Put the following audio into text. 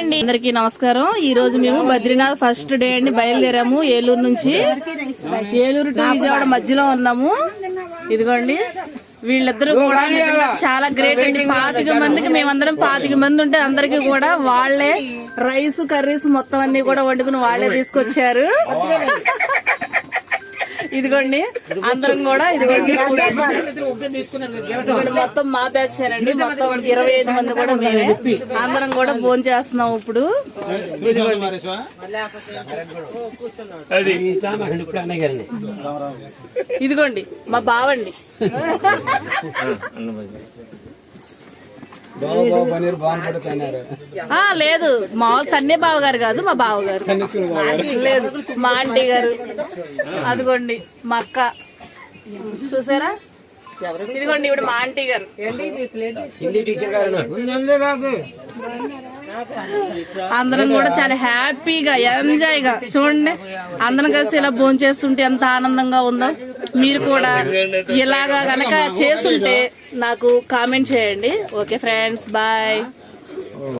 అండి, అందరికీ నమస్కారం. ఈ రోజు మేము బద్రీనాథ్ ఫస్ట్ డే అండి బయలుదేరాము. ఏలూరు నుంచి ఏలూరు టు విజయవాడ మధ్యలో ఉన్నాము. ఇదిగోండి వీళ్ళిద్దరూ కూడా చాలా గ్రేట్ అండి. 25 మందికి మేమందరం 25 మంది ఉంటే అందరికి కూడా వాళ్లే రైస్ కర్రీస్ మొత్తం అన్ని కూడా వండుకుని వాళ్లే తీసుకొచ్చారు. ఇదిగోండి అందరం కూడా ఇదిగోండి మొత్తం మా బ్యాచ్ అండి. మొత్తం 25 మంది కూడా మేమే అందరం కూడా భోజనం చేస్తున్నాం. ఇప్పుడు ఇదిగోండి మా బావండి. లేదు మామూలు తన్నే బావ గారు కాదు, మా బావ గారు లేదు, మా ఆంటీ గారు. అదిగోండి మా అక్క చూసారా, ఇదిగోండి ఇప్పుడు మా ఆంటీ గారు. అందరం కూడా చాలా హ్యాపీగా ఎంజాయ్ గా చూడండి, అందరం కలిసి ఇలా భోజనం చేస్తుంటే ఎంత ఆనందంగా ఉందో. మీరు కూడా ఇలాగా గనక చేస్తుంటే నాకు కామెంట్ చేయండి. Okay friends, bye.